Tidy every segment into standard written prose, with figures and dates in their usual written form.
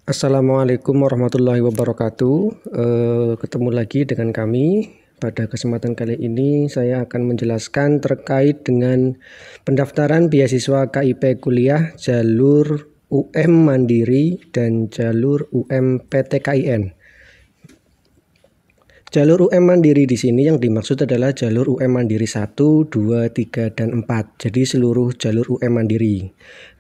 Assalamualaikum warahmatullahi wabarakatuh. Ketemu lagi dengan kami. Pada kesempatan kali ini saya akan menjelaskan terkait dengan pendaftaran beasiswa KIP kuliah jalur UM Mandiri dan jalur UM PTKIN. Jalur UM Mandiri di sini yang dimaksud adalah jalur UM Mandiri 1, 2, 3, dan 4. Jadi seluruh jalur UM Mandiri.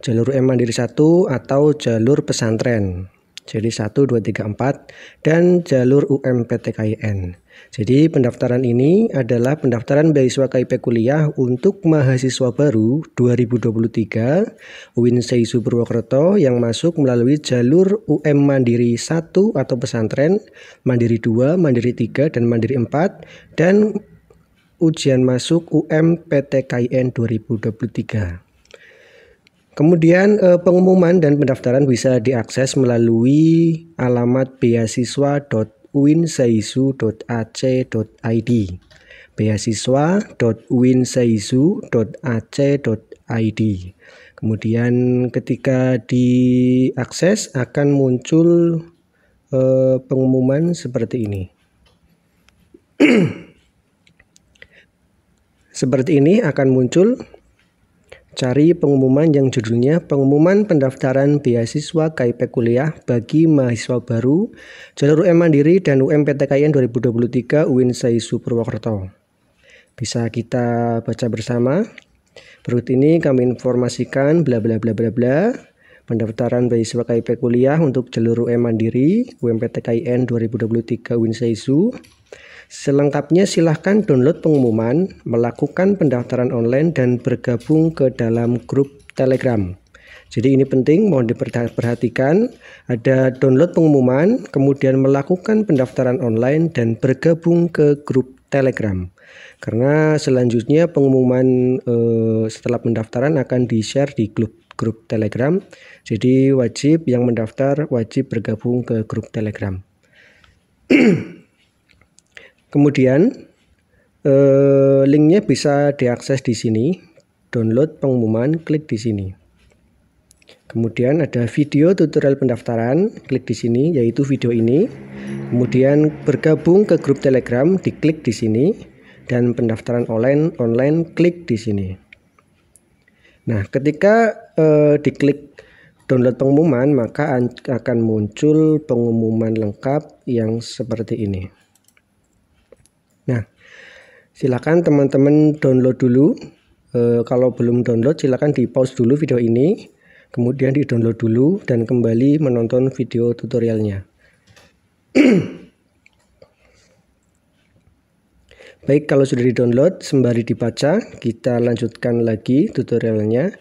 Jalur UM Mandiri 1 atau jalur pesantren. Jadi 1, 2, 3, 4 dan jalur UM PTKIN. Jadi pendaftaran ini adalah pendaftaran beasiswa KIP kuliah untuk mahasiswa baru 2023 UIN Seisu Purwokerto yang masuk melalui jalur UM Mandiri 1 atau pesantren, Mandiri 2, Mandiri 3, dan Mandiri 4 dan ujian masuk UM PTKIN 2023. Kemudian pengumuman dan pendaftaran bisa diakses melalui alamat beasiswa.uinseisu.ac.id beasiswa.uinseisu.ac.id. Kemudian ketika diakses akan muncul pengumuman seperti ini. Seperti ini akan muncul. Cari pengumuman yang judulnya Pengumuman Pendaftaran Beasiswa KIP Kuliah bagi Mahasiswa Baru Jalur UM Mandiri dan UM PTKIN 2023 UIN Seisu Purwokerto. Bisa kita baca bersama. Berikut ini kami informasikan bla bla bla bla bla. Pendaftaran beasiswa KIP Kuliah untuk jalur UM Mandiri UM PTKIN 2023 UIN Seisu. Selengkapnya silahkan download pengumuman, melakukan pendaftaran online, dan bergabung ke dalam grup Telegram. Jadi ini penting, mohon diperhatikan. Ada download pengumuman, kemudian melakukan pendaftaran online, dan bergabung ke grup Telegram. Karena selanjutnya pengumuman setelah pendaftaran akan di-share di grup Telegram. Jadi wajib yang mendaftar wajib bergabung ke grup Telegram. Kemudian linknya bisa diakses di sini. Download pengumuman, klik di sini. Kemudian ada video tutorial pendaftaran, klik di sini, yaitu video ini. Kemudian bergabung ke grup Telegram, diklik di sini, dan pendaftaran online klik di sini. Nah, ketika diklik download pengumuman, maka akan muncul pengumuman lengkap yang seperti ini. Nah, silakan teman-teman download dulu. Kalau belum download, silakan di pause dulu video ini, kemudian di download dulu dan kembali menonton video tutorialnya. Baik, kalau sudah di download, sembari dibaca, kita lanjutkan lagi tutorialnya.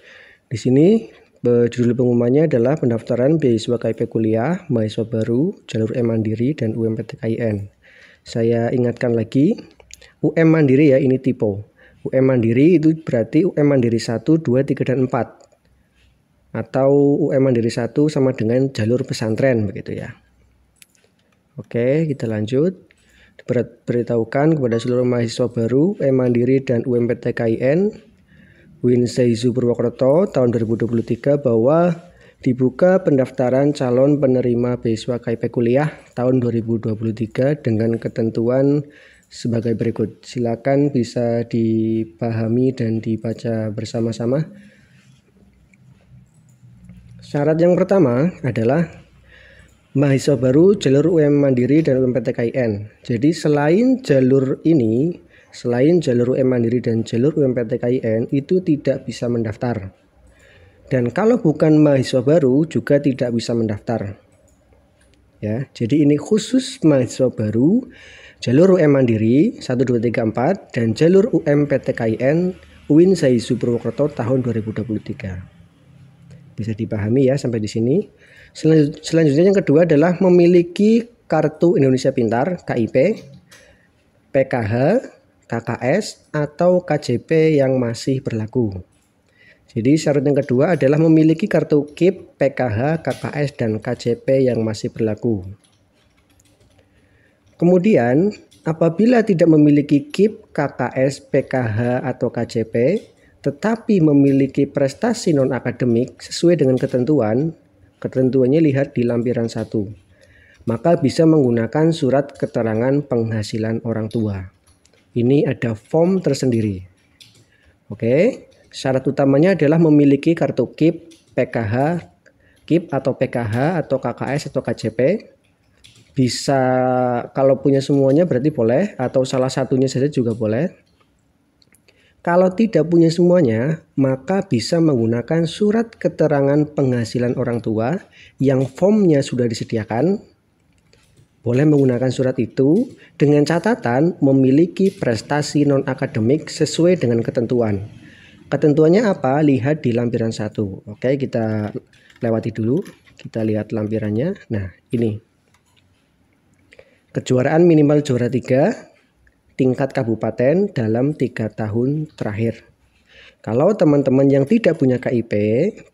Di sini judul pengumumannya adalah pendaftaran beasiswa KIP kuliah mahasiswa baru jalur UM Mandiri dan UM PTKIN. Saya ingatkan lagi, UM Mandiri ya, ini tipe. UM Mandiri itu berarti UM Mandiri 1, 2, 3, dan 4. Atau UM Mandiri 1 sama dengan jalur pesantren begitu ya. Oke, kita lanjut. Beritahukan kepada seluruh mahasiswa baru UM Mandiri dan UM PTKIN UIN Seisu Purwokerto tahun 2023 bahwa dibuka pendaftaran calon penerima beasiswa KIP kuliah tahun 2023 dengan ketentuan sebagai berikut. Silakan bisa dipahami dan dibaca bersama-sama. Syarat yang pertama adalah mahasiswa baru jalur UM Mandiri dan UM PTKIN. Jadi selain jalur ini, selain jalur UM Mandiri dan jalur UM PTKIN itu tidak bisa mendaftar. Dan kalau bukan mahasiswa baru juga tidak bisa mendaftar. Ya, jadi ini khusus mahasiswa baru jalur UM Mandiri 1, 2, 3, 4 dan jalur UM PTKIN UIN Seisu Purwokerto tahun 2023. Bisa dipahami ya sampai di sini. Selanjutnya yang kedua adalah memiliki kartu Indonesia Pintar KIP, PKH, KKS atau KJP yang masih berlaku. Jadi syarat yang kedua adalah memiliki kartu KIP, PKH, KKS, dan KJP yang masih berlaku. Kemudian apabila tidak memiliki KIP, KKS, PKH, atau KJP, tetapi memiliki prestasi non-akademik sesuai dengan ketentuan, Ketentuannya lihat di lampiran 1. Maka bisa menggunakan surat keterangan penghasilan orang tua. Ini ada form tersendiri. Oke, syarat utamanya adalah memiliki kartu KIP, PKH, KIP atau PKH atau KKS atau KJP. Bisa kalau punya semuanya berarti boleh, atau salah satunya saja juga boleh. Kalau tidak punya semuanya, maka bisa menggunakan surat keterangan penghasilan orang tua yang formnya sudah disediakan. Boleh menggunakan surat itu dengan catatan memiliki prestasi non-akademik sesuai dengan ketentuan. Ketentuannya apa? Lihat di lampiran 1. Oke, kita lewati dulu. Kita lihat lampirannya. Nah, ini. Kejuaraan minimal juara 3 tingkat kabupaten dalam 3 tahun terakhir. Kalau teman-teman yang tidak punya KIP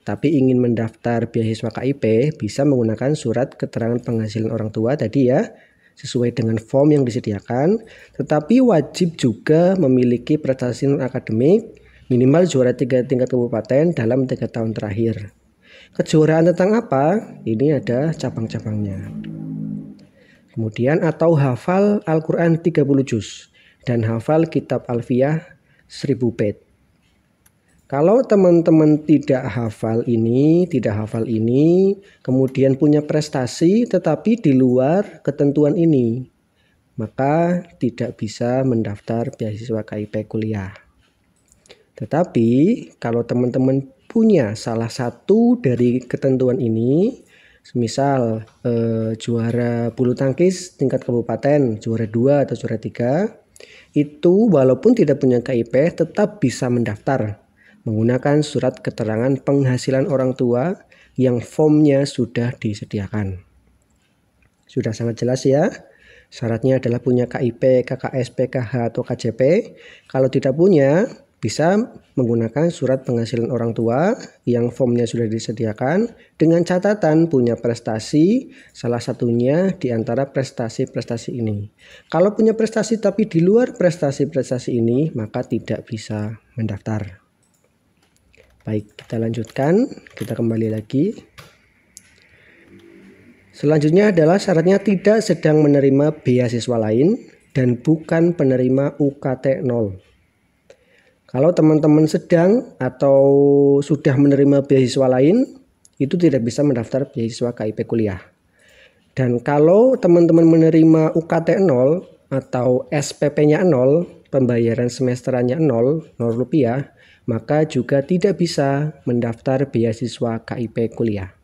tapi ingin mendaftar beasiswa KIP, bisa menggunakan surat keterangan penghasilan orang tua tadi ya, sesuai dengan form yang disediakan, tetapi wajib juga memiliki prestasi non-akademik minimal juara 3 tingkat kabupaten dalam 3 tahun terakhir. Kejuaraan tentang apa? Ini ada cabang-cabangnya. Kemudian atau hafal Al-Quran 30 juz dan hafal kitab Alfiyah 1000 bait. Kalau teman-teman tidak hafal ini, kemudian punya prestasi tetapi di luar ketentuan ini, maka tidak bisa mendaftar beasiswa KIP kuliah. Tetapi kalau teman-teman punya salah satu dari ketentuan ini, misal juara bulu tangkis tingkat kabupaten, juara 2 atau juara 3, itu walaupun tidak punya KIP tetap bisa mendaftar menggunakan surat keterangan penghasilan orang tua yang formnya sudah disediakan. Sudah sangat jelas ya. Syaratnya adalah punya KIP, KKS, PKH atau KJP. Kalau tidak punya, bisa menggunakan surat penghasilan orang tua yang formnya sudah disediakan dengan catatan punya prestasi, salah satunya di antara prestasi-prestasi ini. Kalau punya prestasi tapi di luar prestasi-prestasi ini, maka tidak bisa mendaftar. Baik, kita lanjutkan, kita kembali lagi. Selanjutnya adalah syaratnya tidak sedang menerima beasiswa lain dan bukan penerima UKT 0. Kalau teman-teman sedang atau sudah menerima beasiswa lain, itu tidak bisa mendaftar beasiswa KIP kuliah. Dan kalau teman-teman menerima UKT 0 atau SPP-nya 0, pembayaran semesterannya 0 rupiah, maka juga tidak bisa mendaftar beasiswa KIP kuliah.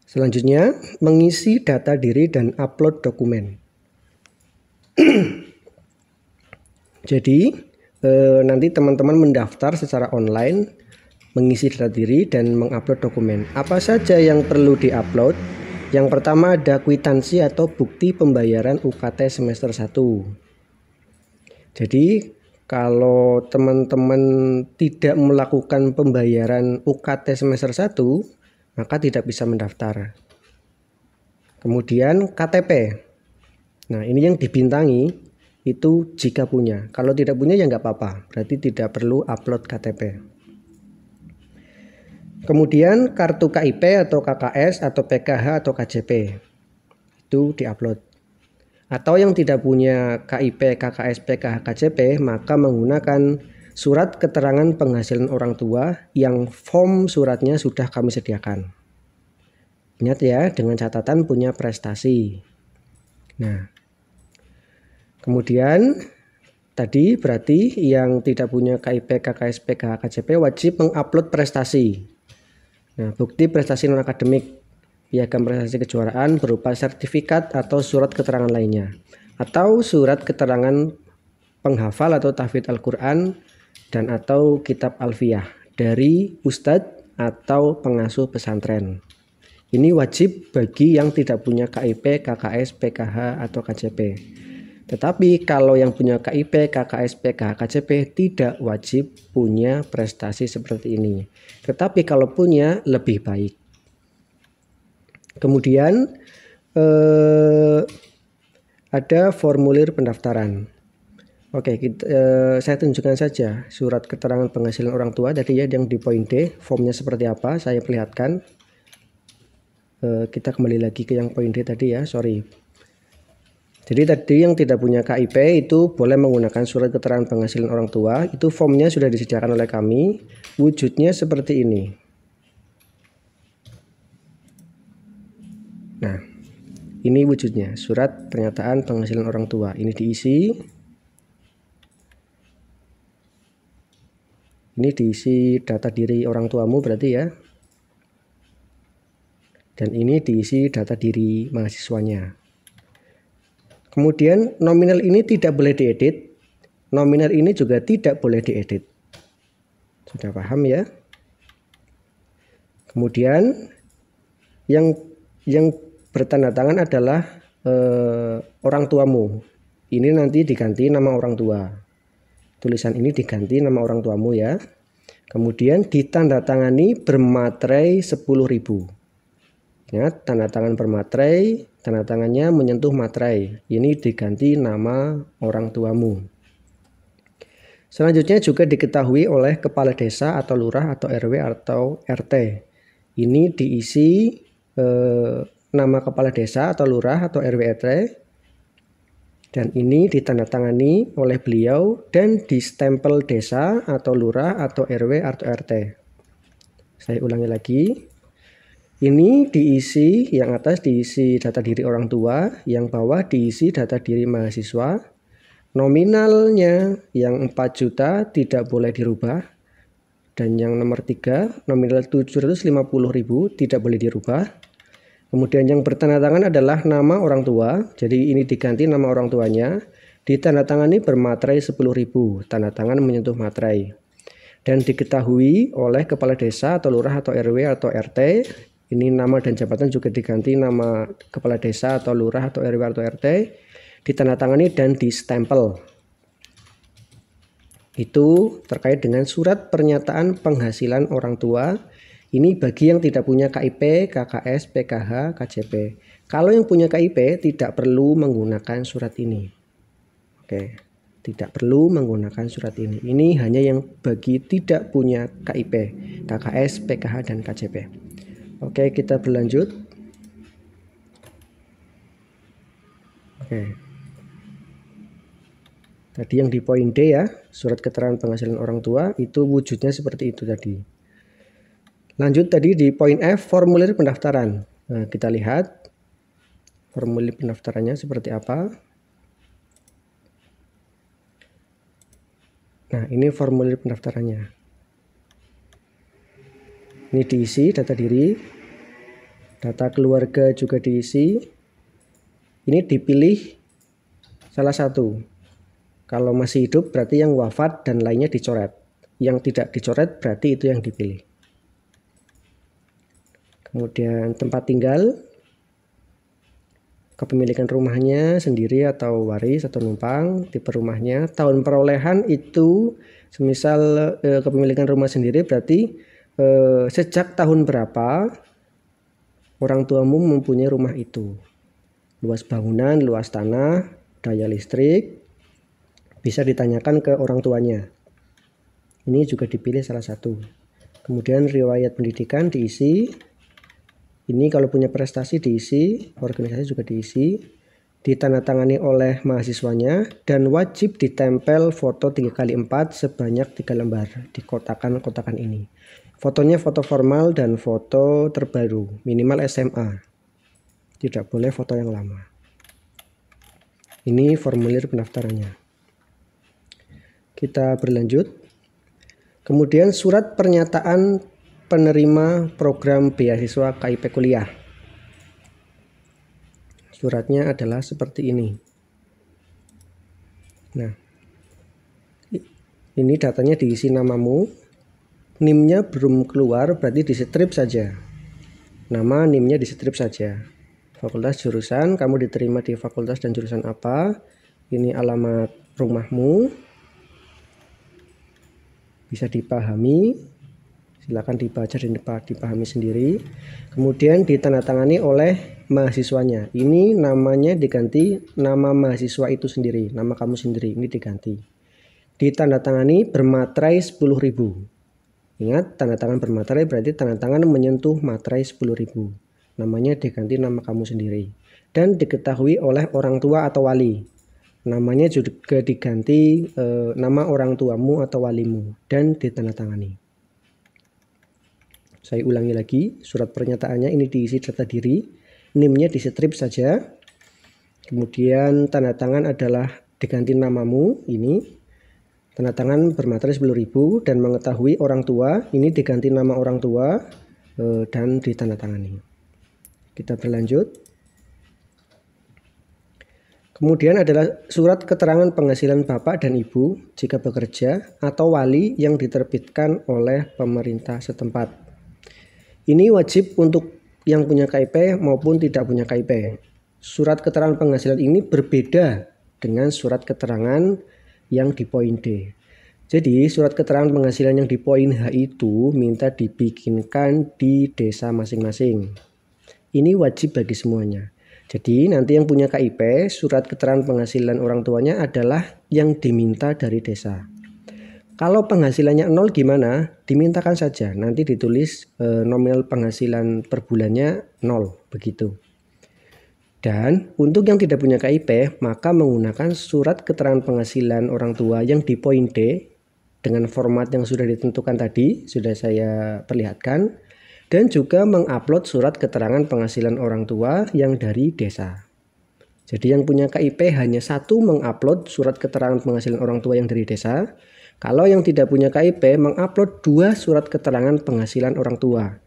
Selanjutnya, mengisi data diri dan upload dokumen. Jadi nanti teman-teman mendaftar secara online, mengisi data diri dan mengupload dokumen. Apa saja yang perlu diupload? Yang pertama ada kwitansi atau bukti pembayaran UKT semester 1. Jadi kalau teman-teman tidak melakukan pembayaran UKT semester 1, maka tidak bisa mendaftar. Kemudian KTP. Nah, ini yang dibintangi itu jika punya. Kalau tidak punya ya nggak apa-apa, berarti tidak perlu upload KTP. Kemudian kartu KIP atau KKS atau PKH atau KJP itu diupload. Atau yang tidak punya KIP, KKS, PKH, KJP, maka menggunakan surat keterangan penghasilan orang tua yang form suratnya sudah kami sediakan. Ingat ya, dengan catatan punya prestasi. Nah, kemudian tadi berarti yang tidak punya KIP, KKS, PKH, KJP wajib mengupload prestasi. Nah, bukti prestasi non-akademik, piagam prestasi kejuaraan berupa sertifikat atau surat keterangan lainnya. Atau surat keterangan penghafal atau tahfidz Al-Quran dan atau kitab Alfiyah dari ustadz atau pengasuh pesantren. Ini wajib bagi yang tidak punya KIP, KKS, PKH atau KJP. Tetapi kalau yang punya KIP, KKS, PKH, KJP tidak wajib punya prestasi seperti ini. Tetapi kalau punya lebih baik. Kemudian ada formulir pendaftaran. Oke, saya tunjukkan saja surat keterangan penghasilan orang tua tadi ya, yang di poin D, formnya seperti apa, saya perlihatkan. Kita kembali lagi ke yang poin D tadi ya, sorry. Jadi tadi yang tidak punya KIP itu boleh menggunakan surat keterangan penghasilan orang tua, itu formnya sudah disediakan oleh kami, wujudnya seperti ini. Nah, ini wujudnya, surat pernyataan penghasilan orang tua, ini diisi. Ini diisi data diri orang tuamu berarti ya. Dan ini diisi data diri mahasiswanya. Kemudian nominal ini tidak boleh diedit. Nominal ini juga tidak boleh diedit. Sudah paham ya? Kemudian yang bertanda tangan adalah orang tuamu. Ini nanti diganti nama orang tua. Tulisan ini diganti nama orang tuamu ya. Kemudian ditandatangani bermaterai 10.000. Ya, tanda tangan bermaterai, tanda tangannya menyentuh materai. Ini diganti nama orang tuamu. Selanjutnya juga diketahui oleh kepala desa atau lurah atau RW atau RT. Ini diisi nama kepala desa atau lurah atau RW RT. Dan ini ditandatangani oleh beliau dan distempel desa atau lurah atau RW atau RT. Saya ulangi lagi. Ini diisi, yang atas diisi data diri orang tua, yang bawah diisi data diri mahasiswa. Nominalnya yang 4 juta tidak boleh dirubah. Dan yang nomor 3, nominal 750.000 tidak boleh dirubah. Kemudian yang bertanda tangan adalah nama orang tua, jadi ini diganti nama orang tuanya, ditandatangani bermaterai 10.000, tanda tangan menyentuh materai. Dan diketahui oleh kepala desa atau lurah atau RW atau RT, ini nama dan jabatan juga diganti nama kepala desa atau lurah atau RW atau RT, ditandatangani dan distempel. Itu terkait dengan surat pernyataan penghasilan orang tua. Ini bagi yang tidak punya KIP, KKS, PKH, KJP. Kalau yang punya KIP tidak perlu menggunakan surat ini. Oke, tidak perlu menggunakan surat ini. Ini hanya yang bagi tidak punya KIP, KKS, PKH, dan KJP. Oke, kita berlanjut. Oke. Tadi yang di poin D ya, surat keterangan penghasilan orang tua, itu wujudnya seperti itu tadi. Lanjut tadi di poin F, formulir pendaftaran. Nah, kita lihat formulir pendaftarannya seperti apa. Nah, ini formulir pendaftarannya. Ini diisi data diri, data keluarga juga diisi. Ini dipilih salah satu. Kalau masih hidup berarti yang wafat dan lainnya dicoret. Yang tidak dicoret berarti itu yang dipilih. Kemudian tempat tinggal, kepemilikan rumahnya sendiri atau waris atau numpang, tipe rumahnya, tahun perolehan itu semisal kepemilikan rumah sendiri berarti sejak tahun berapa orang tuamu mempunyai rumah itu. Luas bangunan, luas tanah, daya listrik, bisa ditanyakan ke orang tuanya. Ini juga dipilih salah satu. Kemudian riwayat pendidikan diisi. Ini kalau punya prestasi diisi, organisasi juga diisi, ditandatangani oleh mahasiswanya, dan wajib ditempel foto 3x4 sebanyak 3 lembar di kotakan-kotakan ini. Fotonya foto formal dan foto terbaru, minimal SMA. Tidak boleh foto yang lama. Ini formulir pendaftarannya. Kita berlanjut. Kemudian surat pernyataan penerima program beasiswa KIP kuliah. Suratnya adalah seperti ini. Nah, ini datanya diisi namamu, NIM-nya belum keluar berarti di strip saja. Nama NIM-nya di strip saja. Fakultas jurusan, kamu diterima di fakultas dan jurusan apa? Ini alamat rumahmu. Bisa dipahami. Silakan dibaca dan dipahami sendiri. Kemudian ditandatangani oleh mahasiswanya. Ini namanya diganti nama mahasiswa itu sendiri, nama kamu sendiri ini diganti. Ditandatangani bermaterai 10.000. Ingat, tanda tangan bermaterai berarti tanda tangan menyentuh materai 10.000. Namanya diganti nama kamu sendiri. Dan diketahui oleh orang tua atau wali. Namanya juga diganti nama orang tuamu atau walimu dan ditandatangani. Saya ulangi lagi, surat pernyataannya ini diisi data diri, NIM-nya distrip saja. Kemudian tanda tangan adalah diganti namamu, ini tanda tangan bermaterai 10.000 dan mengetahui orang tua, ini diganti nama orang tua dan ditandatangani. Kita berlanjut. Kemudian adalah surat keterangan penghasilan Bapak dan Ibu jika bekerja atau wali yang diterbitkan oleh pemerintah setempat. Ini wajib untuk yang punya KIP maupun tidak punya KIP. Surat keterangan penghasilan ini berbeda dengan surat keterangan yang di poin D. Jadi surat keterangan penghasilan yang di poin H itu minta dibikinkan di desa masing-masing. Ini wajib bagi semuanya. Jadi nanti yang punya KIP, surat keterangan penghasilan orang tuanya adalah yang diminta dari desa. Kalau penghasilannya 0 gimana? Dimintakan saja, nanti ditulis nominal penghasilan per bulannya 0, begitu. Dan untuk yang tidak punya KIP, maka menggunakan surat keterangan penghasilan orang tua yang di poin D dengan format yang sudah ditentukan tadi, sudah saya perlihatkan. Dan juga mengupload surat keterangan penghasilan orang tua yang dari desa. Jadi yang punya KIP hanya satu mengupload surat keterangan penghasilan orang tua yang dari desa. Kalau yang tidak punya KIP mengupload 2 surat keterangan penghasilan orang tua.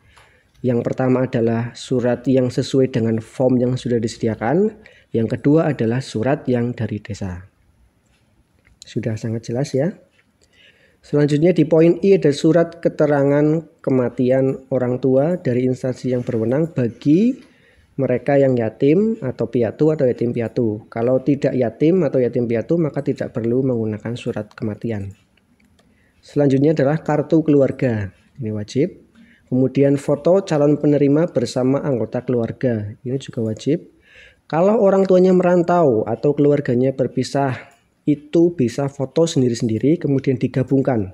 Yang pertama adalah surat yang sesuai dengan form yang sudah disediakan. Yang kedua adalah surat yang dari desa. Sudah sangat jelas ya. Selanjutnya di poin I ada surat keterangan kematian orang tua dari instansi yang berwenang bagi mereka yang yatim atau piatu atau yatim piatu. Kalau tidak yatim atau yatim piatu maka tidak perlu menggunakan surat kematian. Selanjutnya adalah kartu keluarga, ini wajib. Kemudian foto calon penerima bersama anggota keluarga, ini juga wajib. Kalau orang tuanya merantau atau keluarganya berpisah, itu bisa foto sendiri-sendiri kemudian digabungkan.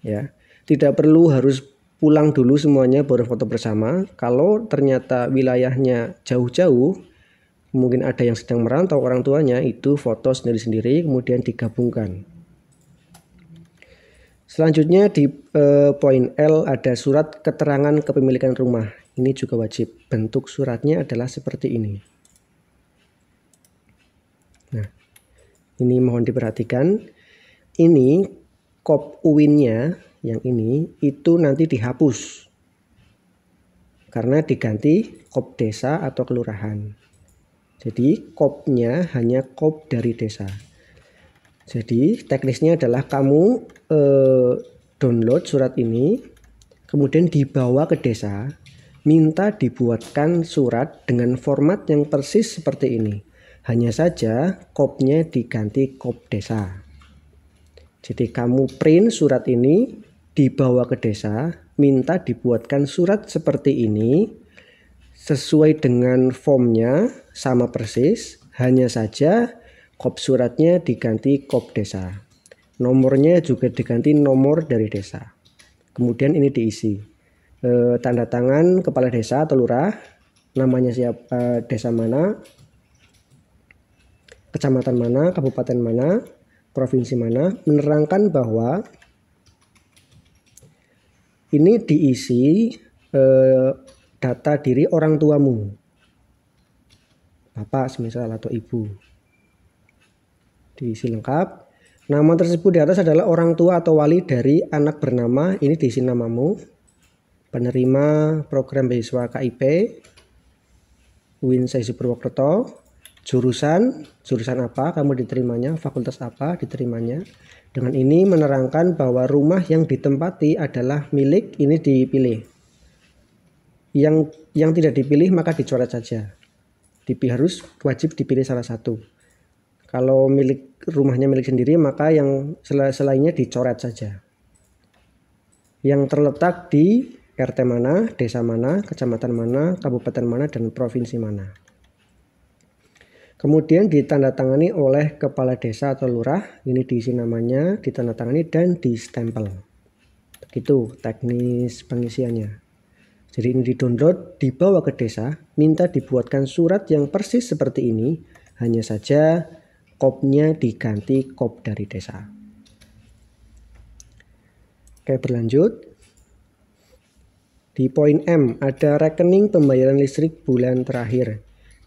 Ya, tidak perlu harus pulang dulu semuanya baru foto bersama. Kalau ternyata wilayahnya jauh-jauh, mungkin ada yang sedang merantau orang tuanya, itu foto sendiri-sendiri kemudian digabungkan. Selanjutnya di poin L ada surat keterangan kepemilikan rumah. Ini juga wajib. Bentuk suratnya adalah seperti ini. Nah, ini mohon diperhatikan. Ini kop UIN-nya yang ini itu nanti dihapus. Karena diganti kop desa atau kelurahan. Jadi kopnya hanya kop dari desa. Jadi teknisnya adalah kamu download surat ini, kemudian dibawa ke desa, minta dibuatkan surat dengan format yang persis seperti ini. Hanya saja kopnya diganti kop desa. Jadi kamu print surat ini, dibawa ke desa, minta dibuatkan surat seperti ini, sesuai dengan formnya sama persis, hanya saja kop suratnya diganti kop desa. Nomornya juga diganti nomor dari desa. Kemudian ini diisi. Tanda tangan kepala desa atau lurah, namanya siapa, desa mana, kecamatan mana, kabupaten mana, provinsi mana, menerangkan bahwa ini diisi data diri orang tuamu. Bapak semisal atau ibu. Diisi lengkap. Nama tersebut di atas adalah orang tua atau wali dari anak bernama. Ini diisi namamu. Penerima program beasiswa KIP UIN Saisi Purwokerto. Jurusan apa kamu diterimanya, fakultas apa diterimanya. Dengan ini menerangkan bahwa rumah yang ditempati adalah milik, ini dipilih. Yang tidak dipilih maka dicoret saja. Harus wajib dipilih salah satu. Kalau rumahnya milik sendiri maka yang selainnya dicoret saja. yang terletak di RT mana, desa mana, kecamatan mana, kabupaten mana, dan provinsi mana. Kemudian ditandatangani oleh kepala desa atau lurah, ini diisi namanya, ditandatangani dan distempel. Begitu teknis pengisiannya. Jadi ini di-download, dibawa ke desa, minta dibuatkan surat yang persis seperti ini, hanya saja kopnya diganti kop dari desa. Oke, berlanjut. Di poin M ada rekening pembayaran listrik bulan terakhir.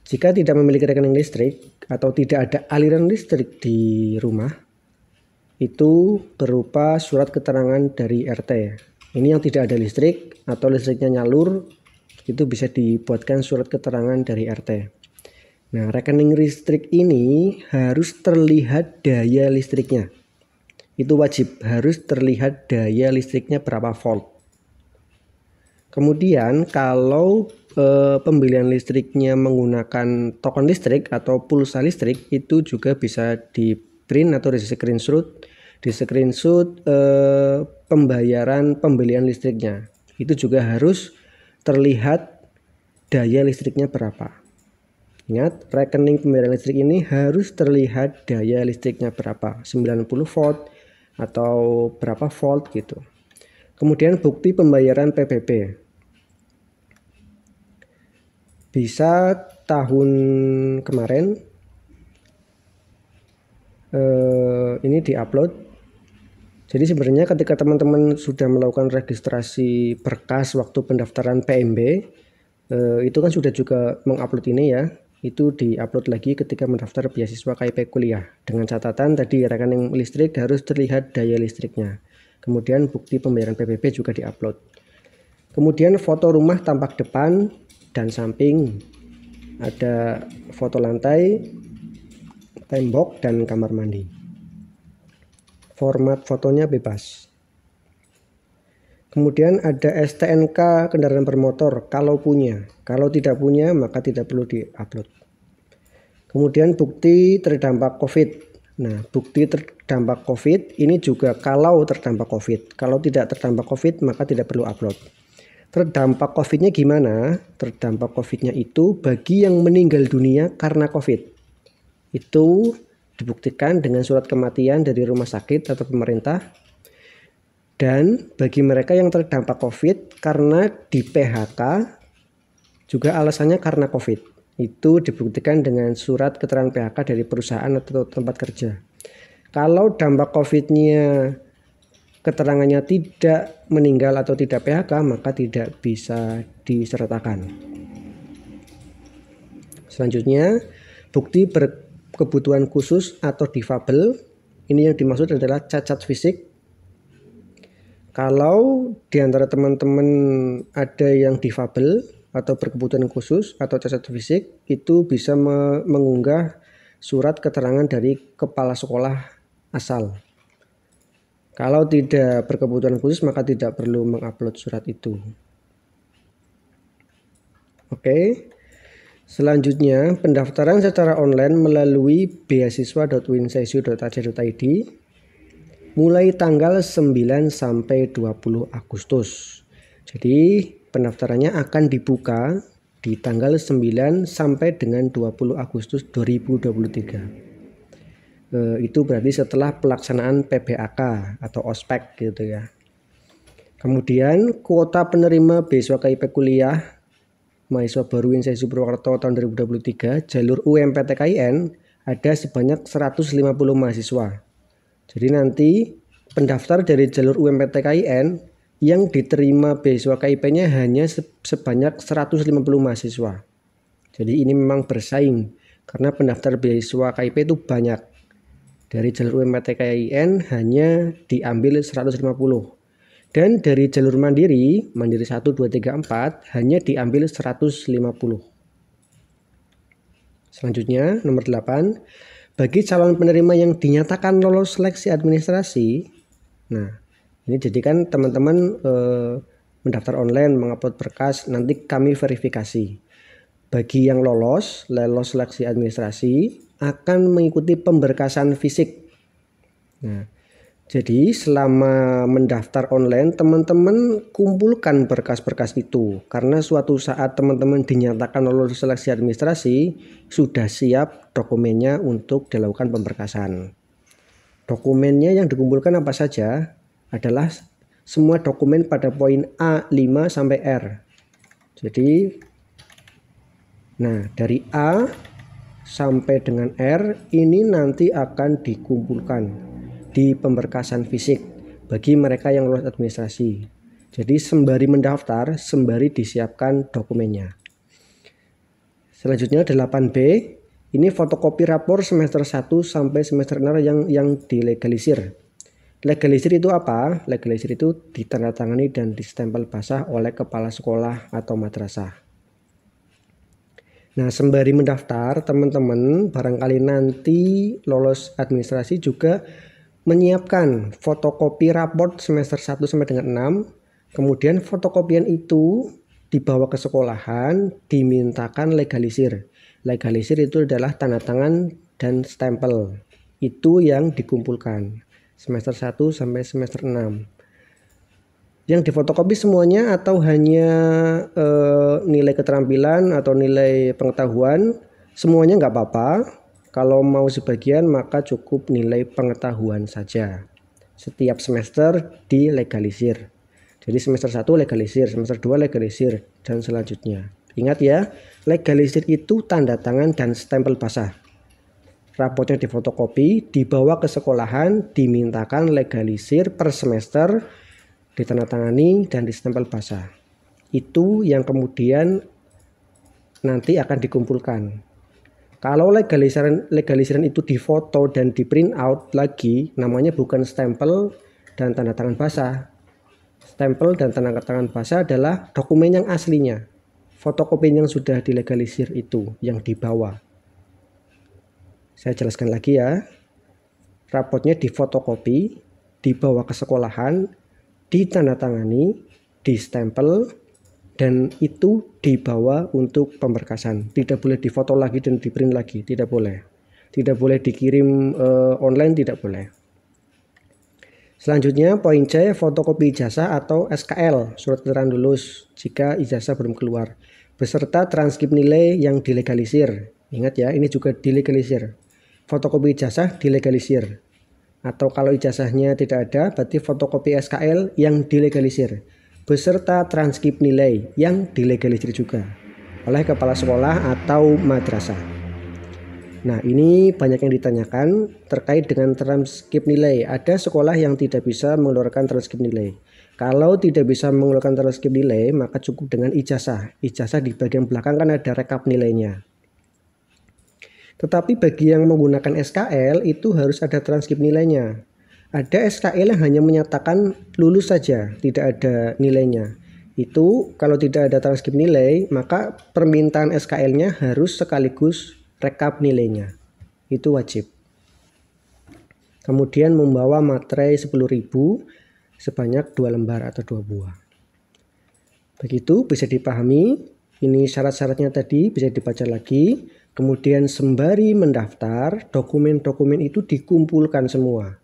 Jika tidak memiliki rekening listrik atau tidak ada aliran listrik di rumah, itu berupa surat keterangan dari RT. Ini yang tidak ada listrik atau listriknya nyalur, itu bisa dibuatkan surat keterangan dari RT. Nah, rekening listrik ini harus terlihat daya listriknya. Itu wajib, harus terlihat daya listriknya berapa volt. Kemudian kalau pembelian listriknya menggunakan token listrik atau pulsa listrik, itu juga bisa di print atau di screenshot pembayaran pembelian listriknya. Itu juga harus terlihat daya listriknya berapa. Ingat, rekening pembayaran listrik ini harus terlihat daya listriknya berapa, 90 volt atau berapa volt gitu. Kemudian bukti pembayaran PBB. Bisa tahun kemarin ini diupload. Jadi sebenarnya ketika teman-teman sudah melakukan registrasi berkas waktu pendaftaran PMB, itu kan sudah juga mengupload ini ya. Itu diupload lagi ketika mendaftar beasiswa KIP kuliah. Dengan catatan tadi rekening listrik harus terlihat daya listriknya. Kemudian bukti pembayaran PBB juga diupload. Kemudian foto rumah tampak depan dan samping, ada foto lantai, tembok, dan kamar mandi. Format fotonya bebas. Kemudian ada STNK kendaraan bermotor kalau punya. Kalau tidak punya maka tidak perlu diupload. Kemudian bukti terdampak COVID. Nah, bukti terdampak COVID ini juga kalau terdampak COVID. Kalau tidak terdampak COVID maka tidak perlu upload. Terdampak COVID-nya gimana? Terdampak COVID-nya itu bagi yang meninggal dunia karena COVID. Itu dibuktikan dengan surat kematian dari rumah sakit atau pemerintah. Dan bagi mereka yang terdampak COVID karena di PHK, juga alasannya karena COVID. Itu dibuktikan dengan surat keterangan PHK dari perusahaan atau tempat kerja. Kalau dampak COVID-nya keterangannya tidak meninggal atau tidak PHK, maka tidak bisa disertakan. Selanjutnya, bukti berkebutuhan khusus atau difabel. Ini yang dimaksud adalah cacat fisik. Kalau di antara teman-teman ada yang difabel atau berkebutuhan khusus atau cacat fisik, itu bisa mengunggah surat keterangan dari kepala sekolah asal. Kalau tidak berkebutuhan khusus maka tidak perlu mengupload surat itu. Oke. Selanjutnya, pendaftaran secara online melalui beasiswa.winsesu.ac.id mulai tanggal 9 sampai 20 Agustus. Jadi, pendaftarannya akan dibuka di tanggal 9 sampai dengan 20 Agustus 2023. Itu berarti setelah pelaksanaan PBAK atau ospek gitu ya. Kemudian kuota penerima beasiswa KIP kuliah mahasiswa baru Winsesu Purwokerto tahun 2023 jalur UMPTKIN ada sebanyak 150 mahasiswa. Jadi nanti pendaftar dari jalur UMPTKIN yang diterima beasiswa KIP-nya hanya sebanyak 150 mahasiswa. Jadi ini memang bersaing karena pendaftar beasiswa KIP itu banyak. Dari jalur UMPTKIN hanya diambil 150. Dan dari jalur mandiri 1, 2, 3, 4 hanya diambil 150. Selanjutnya nomor 8, bagi calon penerima yang dinyatakan lolos seleksi administrasi. Nah, ini jadi kan teman-teman mendaftar online, mengupload berkas, nanti kami verifikasi. Bagi yang lolos seleksi administrasi akan mengikuti pemberkasan fisik. Nah, Jadi selama mendaftar online, teman-teman kumpulkan berkas-berkas itu. Karena suatu saat teman-teman dinyatakan lolos seleksi administrasi, sudah siap dokumennya untuk dilakukan pemberkasan. Dokumennya yang dikumpulkan apa saja adalah semua dokumen pada poin A5 sampai R. Jadi, nah dari A sampai dengan R ini nanti akan dikumpulkan di pemberkasan fisik bagi mereka yang lolos administrasi. Jadi sembari mendaftar, sembari disiapkan dokumennya. Selanjutnya 8B, ini fotokopi rapor semester 1 sampai semester 6 yang dilegalisir. Legalisir itu apa? Legalisir itu ditandatangani dan distempel basah oleh kepala sekolah atau madrasah. Nah, sembari mendaftar, teman-teman barangkali nanti lolos administrasi juga menyiapkan fotokopi raport semester 1 sampai dengan 6, kemudian fotokopian itu dibawa ke sekolahan, dimintakan legalisir. Legalisir itu adalah tanda tangan dan stempel. Itu yang dikumpulkan semester 1 sampai semester 6. Yang difotokopi semuanya atau hanya nilai keterampilan atau nilai pengetahuan, semuanya nggak apa-apa. Kalau mau sebagian maka cukup nilai pengetahuan saja. Setiap semester dilegalisir. Jadi semester 1 legalisir, semester 2 legalisir, dan selanjutnya. Ingat ya, legalisir itu tanda tangan dan stempel basah. Raportnya difotokopi, dibawa ke sekolahan, dimintakan legalisir per semester, ditandatangani dan distempel basah. Itu yang kemudian nanti akan dikumpulkan. Kalau legalisiran itu difoto dan di print out lagi, namanya bukan stempel dan tanda tangan basah. Stempel dan tanda tangan basah adalah dokumen yang aslinya. Fotokopi yang sudah dilegalisir itu yang dibawa. Saya jelaskan lagi ya. Raportnya difotokopi, dibawa ke sekolahan, ditandatangani, distempel, dan itu dibawa untuk pemberkasan. Tidak boleh difoto lagi dan di print lagi, tidak boleh. Tidak boleh dikirim online, tidak boleh. Selanjutnya poin C, fotokopi ijazah atau SKL, surat keterangan lulus jika ijazah belum keluar, beserta transkrip nilai yang dilegalisir. Ingat ya, ini juga dilegalisir. Fotokopi ijazah dilegalisir. Atau kalau ijazahnya tidak ada, berarti fotokopi SKL yang dilegalisir, beserta transkrip nilai yang dilegalisir juga oleh kepala sekolah atau madrasah. Nah, ini banyak yang ditanyakan terkait dengan transkrip nilai. Ada sekolah yang tidak bisa mengeluarkan transkrip nilai. Kalau tidak bisa mengeluarkan transkrip nilai, maka cukup dengan ijazah. Ijazah di bagian belakang kan ada rekap nilainya. Tetapi bagi yang menggunakan SKL itu harus ada transkrip nilainya. Ada SKL yang hanya menyatakan lulus saja, tidak ada nilainya. Itu kalau tidak ada transkrip nilai, maka permintaan SKL-nya harus sekaligus rekap nilainya. Itu wajib. Kemudian membawa materai 10.000 sebanyak 2 lembar atau 2 buah. Begitu bisa dipahami. Ini syarat-syaratnya tadi bisa dibaca lagi. Kemudian sembari mendaftar, dokumen-dokumen itu dikumpulkan semua.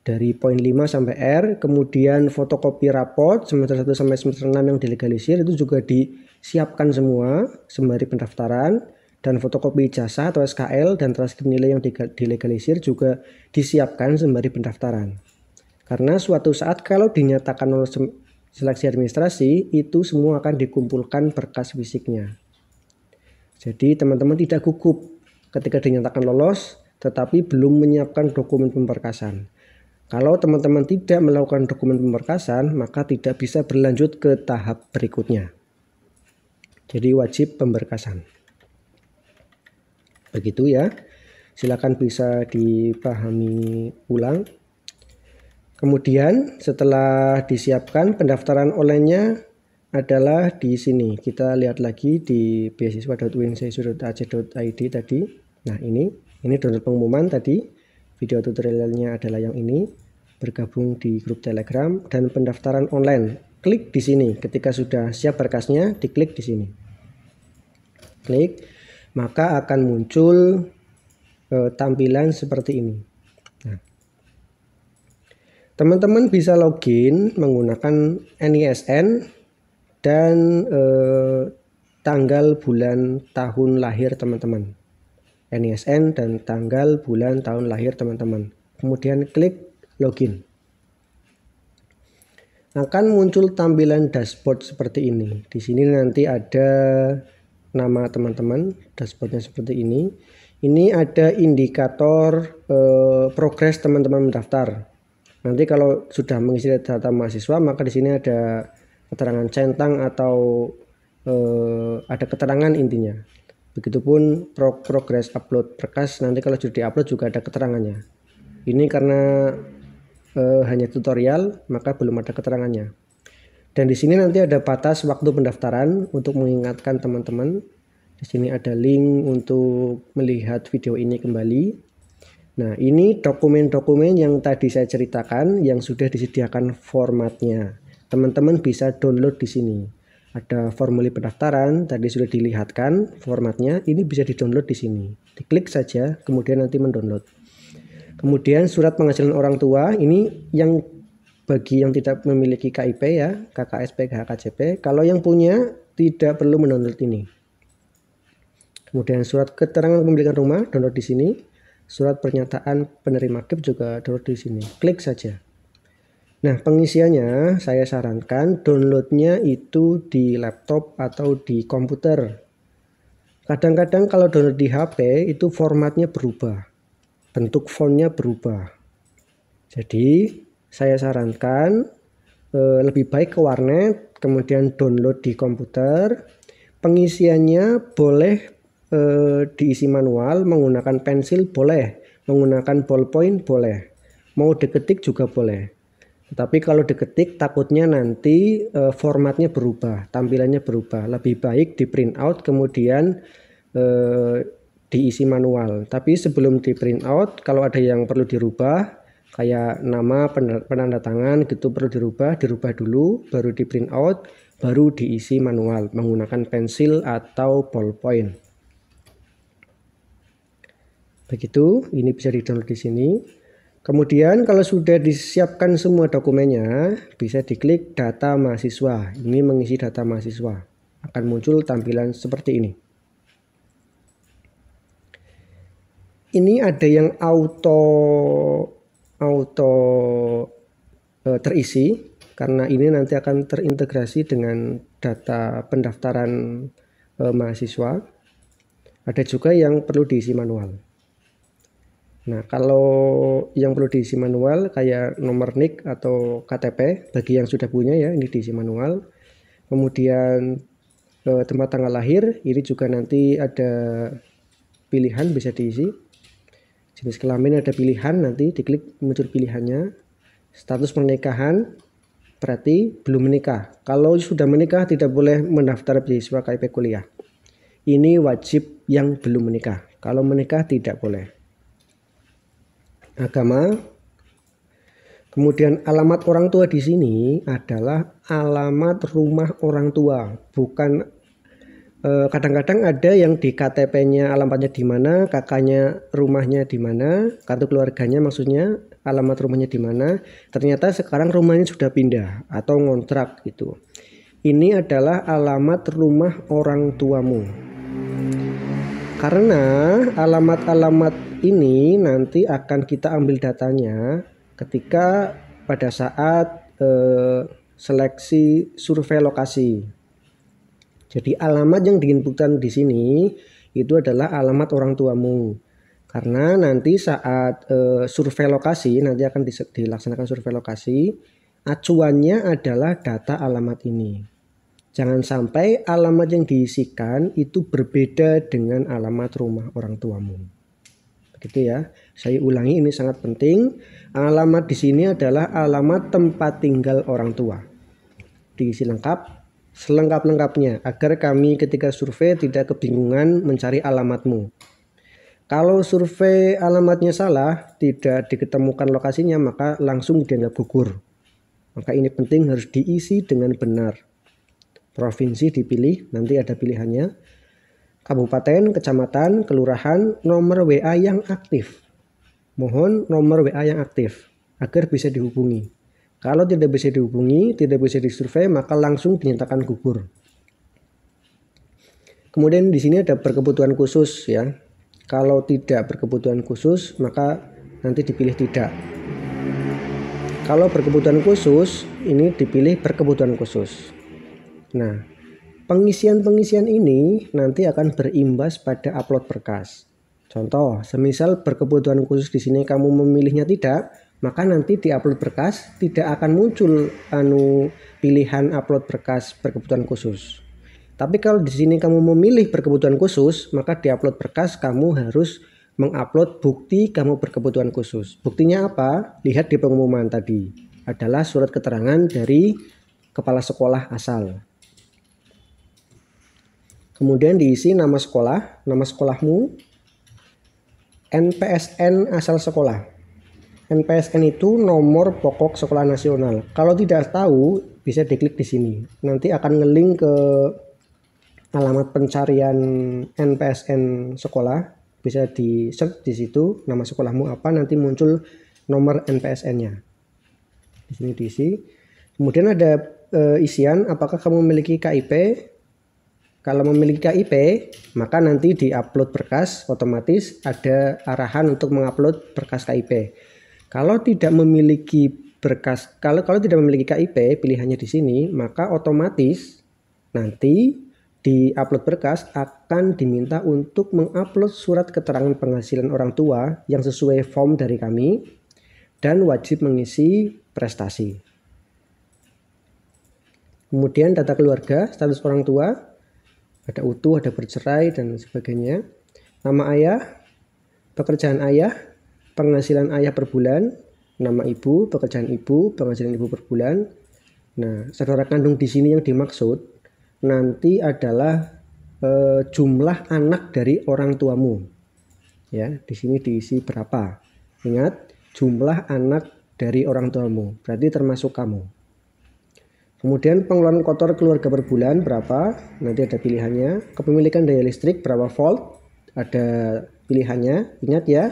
Dari poin 5 sampai R, kemudian fotokopi raport semester 1 sampai semester 6 yang dilegalisir itu juga disiapkan semua sembari pendaftaran, dan fotokopi ijazah atau SKL dan transkrip nilai yang dilegalisir juga disiapkan sembari pendaftaran. Karena suatu saat kalau dinyatakan lolos seleksi administrasi, itu semua akan dikumpulkan berkas fisiknya. Jadi teman-teman tidak gugup ketika dinyatakan lolos tetapi belum menyiapkan dokumen pemberkasan. Kalau teman-teman tidak melakukan dokumen pemberkasan, maka tidak bisa berlanjut ke tahap berikutnya. Jadi wajib pemberkasan. Begitu ya. Silakan bisa dipahami ulang. Kemudian setelah disiapkan, pendaftaran online-nya adalah di sini. Kita lihat lagi di beasiswa.unseisu.ac.id tadi. Nah, ini download pengumuman tadi. Video tutorialnya adalah yang ini, bergabung di grup Telegram, dan pendaftaran online. Klik di sini. Ketika sudah siap berkasnya, diklik di sini. Klik, maka akan muncul tampilan seperti ini. Nah, Teman-teman bisa login menggunakan NISN dan tanggal bulan tahun lahir teman-teman. NISN dan tanggal bulan tahun lahir teman-teman. Kemudian klik login. Akan muncul tampilan dashboard seperti ini. Di sini nanti ada nama teman-teman, dashboardnya seperti ini. Ini ada indikator progres teman-teman mendaftar. Nanti kalau sudah mengisi data mahasiswa, maka di sini ada keterangan centang atau ada keterangan intinya. Begitupun progres upload berkas, nanti kalau sudah diupload juga ada keterangannya. Ini karena hanya tutorial, maka belum ada keterangannya. Dan di sini nanti ada batas waktu pendaftaran untuk mengingatkan teman-teman. Di sini ada link untuk melihat video ini kembali. Nah, ini dokumen-dokumen yang tadi saya ceritakan yang sudah disediakan formatnya. Teman-teman bisa download di sini. Ada formulir pendaftaran, tadi sudah dilihatkan formatnya. Ini bisa di-download di sini. Diklik saja, kemudian nanti mendownload. Kemudian surat penghasilan orang tua, ini yang bagi yang tidak memiliki KIP ya, KKS, PKH, KJP. Kalau yang punya tidak perlu mendownload ini. Kemudian surat keterangan kepemilikan rumah, download di sini. Surat pernyataan penerima KIP juga download di sini. Klik saja. Nah, pengisiannya saya sarankan downloadnya itu di laptop atau di komputer. Kadang-kadang kalau download di HP itu formatnya berubah. Bentuk fontnya berubah. Jadi saya sarankan lebih baik ke warnet, kemudian download di komputer. Pengisiannya boleh diisi manual, menggunakan pensil boleh, menggunakan ballpoint boleh, mau diketik juga boleh. Tapi kalau diketik takutnya nanti formatnya berubah, tampilannya berubah. Lebih baik di print out kemudian diisi manual. Tapi sebelum di print out, kalau ada yang perlu dirubah kayak nama, penanda tangan gitu perlu dirubah dulu, baru di print out, baru diisi manual menggunakan pensil atau ballpoint. Begitu, ini bisa di-download di sini. Kemudian kalau sudah disiapkan semua dokumennya, bisa diklik data mahasiswa. Ini mengisi data mahasiswa. Akan muncul tampilan seperti ini. Ini ada yang auto terisi karena ini nanti akan terintegrasi dengan data pendaftaran mahasiswa. Ada juga yang perlu diisi manual. Nah, kalau yang perlu diisi manual kayak nomor NIK atau KTP bagi yang sudah punya ya, ini diisi manual. Kemudian tempat tanggal lahir, ini juga nanti ada pilihan bisa diisi. Jenis kelamin ada pilihan, nanti diklik muncul pilihannya. Status pernikahan berarti belum menikah. Kalau sudah menikah tidak boleh mendaftar beasiswa KIP kuliah. Ini wajib yang belum menikah. Kalau menikah tidak boleh. Agama. Kemudian alamat orang tua di sini adalah alamat rumah orang tua, bukan kadang-kadang ada yang di KTP-nya alamatnya di mana, kakaknya rumahnya di mana, kartu keluarganya maksudnya alamat rumahnya di mana. Ternyata sekarang rumahnya sudah pindah atau ngontrak gitu. Ini adalah alamat rumah orang tuamu. Karena alamat-alamat ini nanti akan kita ambil datanya ketika pada saat seleksi survei lokasi. Jadi alamat yang diinputkan di sini itu adalah alamat orang tuamu. Karena nanti saat survei lokasi, nanti akan dilaksanakan survei lokasi, acuannya adalah data alamat ini. Jangan sampai alamat yang diisikan itu berbeda dengan alamat rumah orang tuamu. Begitu ya. Saya ulangi, ini sangat penting. Alamat di sini adalah alamat tempat tinggal orang tua. Diisi lengkap. Selengkap-lengkapnya agar kami ketika survei tidak kebingungan mencari alamatmu. Kalau survei alamatnya salah, tidak diketemukan lokasinya, maka langsung dianggap gugur. Maka ini penting harus diisi dengan benar. Provinsi dipilih, nanti ada pilihannya. Kabupaten, kecamatan, kelurahan, nomor WA yang aktif. Mohon nomor WA yang aktif. agar bisa dihubungi. Kalau tidak bisa dihubungi, tidak bisa disurvei, maka langsung dinyatakan gugur. Kemudian di sini ada berkebutuhan khusus ya. Kalau tidak berkebutuhan khusus, maka nanti dipilih tidak. Kalau berkebutuhan khusus, ini dipilih berkebutuhan khusus. Nah, pengisian-pengisian ini nanti akan berimbas pada upload berkas. Contoh, semisal berkebutuhan khusus di sini kamu memilihnya tidak, maka nanti di upload berkas tidak akan muncul pilihan upload berkas berkebutuhan khusus. Tapi kalau di sini kamu memilih berkebutuhan khusus, maka di upload berkas kamu harus mengupload bukti kamu berkebutuhan khusus. Buktinya apa? Lihat di pengumuman tadi. Adalah surat keterangan dari kepala sekolah asal. Kemudian diisi nama sekolah, nama sekolahmu, NPSN asal sekolah. NPSN itu nomor pokok sekolah nasional. Kalau tidak tahu, bisa diklik di sini. Nanti akan ngelink ke alamat pencarian NPSN sekolah. Bisa di search di situ nama sekolahmu apa, nanti muncul nomor NPSN-nya. Di sini diisi. Kemudian ada isian apakah kamu memiliki KIP. Kalau memiliki KIP, maka nanti di upload berkas otomatis ada arahan untuk mengupload berkas KIP. Kalau tidak memiliki berkas, kalau tidak memiliki KIP, pilihannya di sini, maka otomatis nanti di upload berkas akan diminta untuk mengupload surat keterangan penghasilan orang tua yang sesuai form dari kami dan wajib mengisi prestasi. Kemudian data keluarga, status orang tua, ada utuh, ada bercerai dan sebagainya. Nama ayah, pekerjaan ayah, penghasilan ayah per bulan, nama ibu, pekerjaan ibu, penghasilan ibu per bulan. Nah, saudara kandung di sini yang dimaksud nanti adalah jumlah anak dari orang tuamu. Ya, di sini diisi berapa. Ingat, jumlah anak dari orang tuamu, berarti termasuk kamu. Kemudian pengeluaran kotor keluarga per bulan berapa? Nanti ada pilihannya. Kepemilikan daya listrik berapa volt? Ada pilihannya. Ingat ya,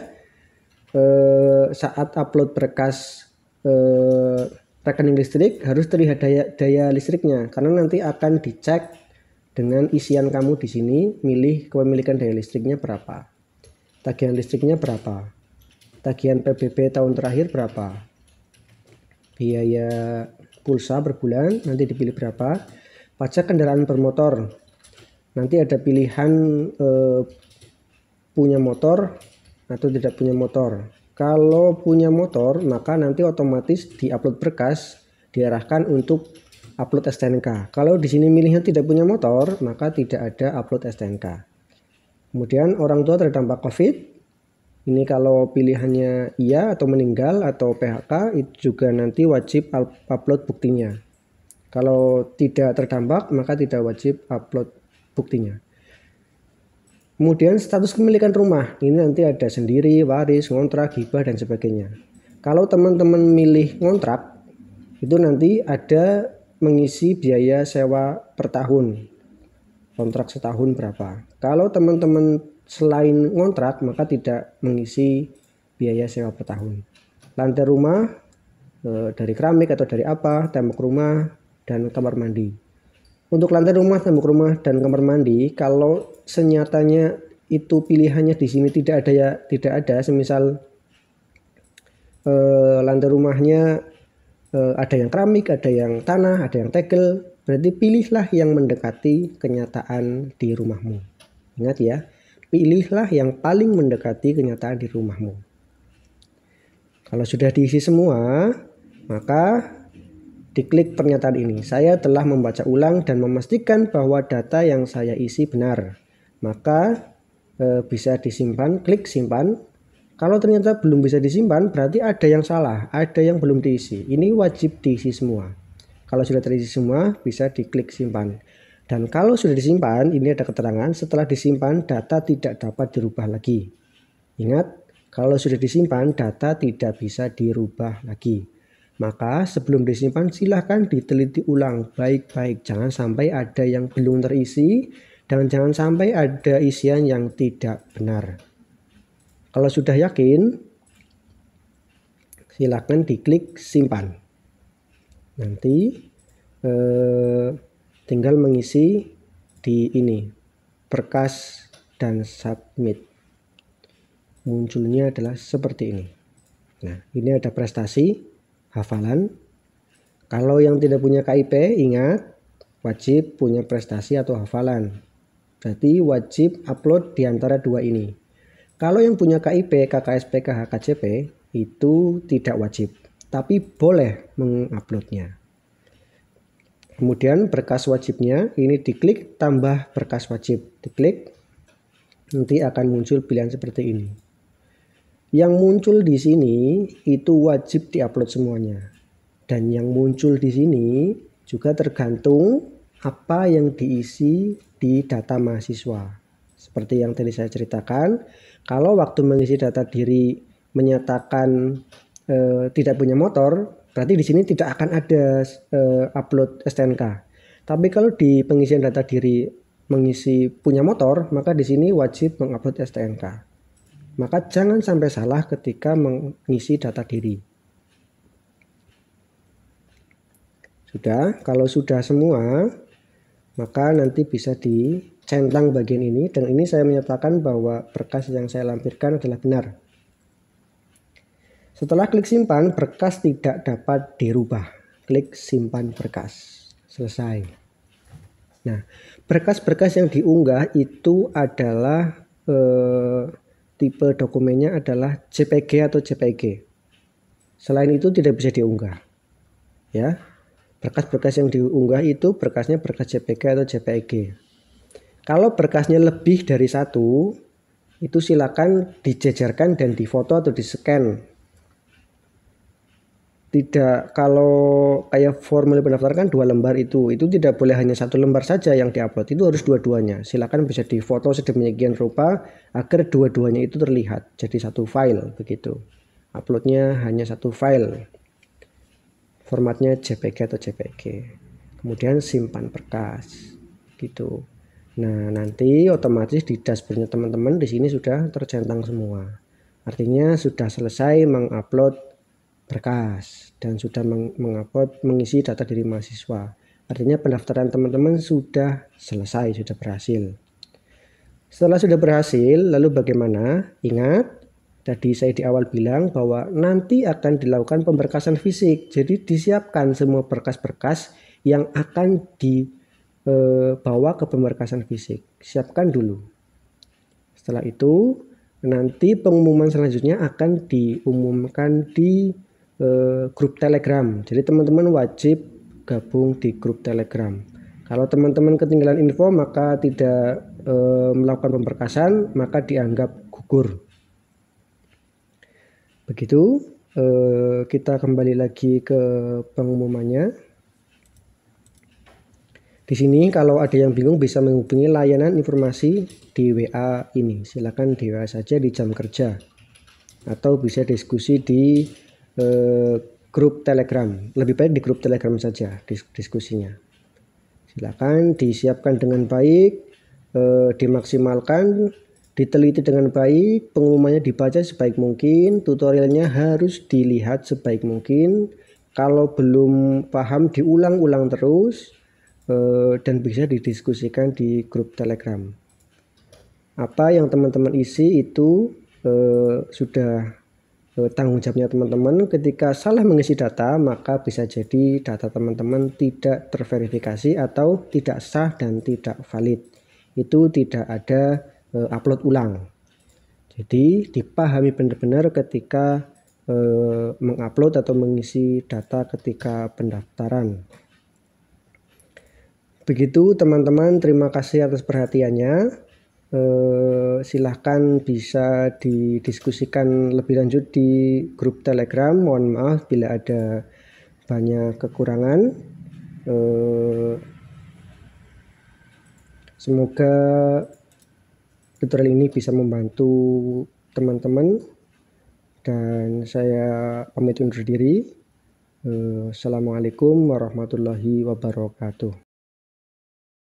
saat upload berkas rekening listrik harus terlihat daya listriknya, karena nanti akan dicek dengan isian kamu di sini. Milih kepemilikan daya listriknya berapa, tagihan listriknya berapa, tagihan PBB tahun terakhir berapa, biaya pulsa per bulan nanti dipilih berapa, pajak kendaraan bermotor nanti ada pilihan punya motor atau tidak punya motor. Kalau punya motor, maka nanti otomatis di upload berkas diarahkan untuk upload STNK. Kalau di sini milihnya tidak punya motor, maka tidak ada upload STNK. Kemudian orang tua terdampak COVID. Ini kalau pilihannya iya atau meninggal atau PHK, itu juga nanti wajib upload buktinya. Kalau tidak terdampak, maka tidak wajib upload buktinya. Kemudian status kepemilikan rumah, ini nanti ada sendiri, waris, ngontrak, hibah, dan sebagainya. Kalau teman-teman milih ngontrak, itu nanti ada mengisi biaya sewa per tahun. Kontrak setahun berapa. Kalau teman-teman selain ngontrak, maka tidak mengisi biaya sewa per tahun. Lantai rumah dari keramik atau dari apa, tembok rumah, dan kamar mandi. Untuk lantai rumah, tembok rumah, dan kamar mandi, kalau senyatanya itu pilihannya di sini tidak ada, semisal lantai rumahnya ada yang keramik, ada yang tanah, ada yang tegel, berarti pilihlah yang mendekati kenyataan di rumahmu. Ingat ya, pilihlah yang paling mendekati kenyataan di rumahmu. Kalau sudah diisi semua, maka diklik pernyataan ini. Saya telah membaca ulang dan memastikan bahwa data yang saya isi benar. Maka bisa disimpan, klik simpan. Kalau ternyata belum bisa disimpan, berarti ada yang salah, ada yang belum diisi. Ini wajib diisi semua. Kalau sudah terisi semua, bisa diklik simpan. Dan kalau sudah disimpan, ini ada keterangan, setelah disimpan data tidak dapat dirubah lagi. Ingat, kalau sudah disimpan data tidak bisa dirubah lagi. Maka sebelum disimpan silahkan diteliti ulang baik-baik. Jangan sampai ada yang belum terisi dan jangan sampai ada isian yang tidak benar. Kalau sudah yakin, silakan diklik simpan. Nanti tinggal mengisi di ini berkas dan submit. Munculnya adalah seperti ini. Nah, ini ada prestasi, hafalan. Kalau yang tidak punya KIP, ingat wajib punya prestasi atau hafalan. Berarti wajib upload di antara dua ini. Kalau yang punya KIP, KKSPK, HKCP itu tidak wajib, tapi boleh menguploadnya. Kemudian berkas wajibnya ini diklik tambah berkas wajib, diklik, nanti akan muncul pilihan seperti ini. Yang muncul di sini itu wajib diupload semuanya. Dan yang muncul di sini juga tergantung apa yang diisi di data mahasiswa. Seperti yang tadi saya ceritakan, kalau waktu mengisi data diri menyatakan tidak punya motor, berarti di sini tidak akan ada upload STNK. Tapi kalau di pengisian data diri mengisi punya motor, maka di sini wajib mengupload STNK. Maka jangan sampai salah ketika mengisi data diri. Sudah, kalau sudah semua, maka nanti bisa dicentang bagian ini. Dan ini saya menyatakan bahwa berkas yang saya lampirkan adalah benar. Setelah klik simpan, berkas tidak dapat dirubah. Klik simpan berkas. Selesai. Nah, berkas-berkas yang diunggah itu adalah tipe dokumennya adalah JPG atau JPG. Selain itu tidak bisa diunggah. Ya. Berkas-berkas yang diunggah itu berkasnya berkas JPG atau JPG. Kalau berkasnya lebih dari satu, itu silakan dijejerkan dan difoto atau di-scan. Tidak, kalau kayak formulir pendaftaran kan 2 lembar itu tidak boleh hanya 1 lembar saja yang diupload, itu harus dua-duanya. Silakan bisa difoto sedemikian rupa agar dua-duanya itu terlihat jadi satu file begitu. Uploadnya hanya satu file, formatnya JPG atau JPG. Kemudian simpan berkas gitu. Nah, nanti otomatis di dashboardnya teman-teman di sini sudah tercentang semua. Artinya sudah selesai mengupload berkas dan sudah mengisi data diri mahasiswa. Artinya pendaftaran teman-teman sudah selesai, sudah berhasil. Setelah sudah berhasil, lalu bagaimana? Ingat, tadi saya di awal bilang bahwa nanti akan dilakukan pemberkasan fisik. Jadi disiapkan semua berkas-berkas yang akan dibawa ke pemberkasan fisik. Siapkan dulu. Setelah itu, nanti pengumuman selanjutnya akan diumumkan di grup Telegram. Jadi teman-teman wajib gabung di grup Telegram. Kalau teman-teman ketinggalan info maka tidak melakukan pemberkasan, maka dianggap gugur. Begitu, kita kembali lagi ke pengumumannya. Di sini kalau ada yang bingung bisa menghubungi layanan informasi di WA ini. Silakan di WA saja di jam kerja. Atau bisa diskusi di grup Telegram. Lebih baik di grup Telegram saja diskusinya. Silakan disiapkan dengan baik, dimaksimalkan, diteliti dengan baik, pengumumannya dibaca sebaik mungkin, tutorialnya harus dilihat sebaik mungkin. Kalau belum paham diulang-ulang terus dan bisa didiskusikan di grup Telegram. Apa yang teman-teman isi itu sudah tanggung jawabnya teman-teman. Ketika salah mengisi data, maka bisa jadi data teman-teman tidak terverifikasi atau tidak sah dan tidak valid. Itu tidak ada upload ulang. Jadi dipahami benar-benar ketika mengupload atau mengisi data ketika pendaftaran. Begitu teman-teman, terima kasih atas perhatiannya. Silahkan bisa didiskusikan lebih lanjut di grup Telegram. Mohon maaf bila ada banyak kekurangan. Semoga tutorial ini bisa membantu teman-teman dan saya pamit undur diri. Assalamualaikum warahmatullahi wabarakatuh.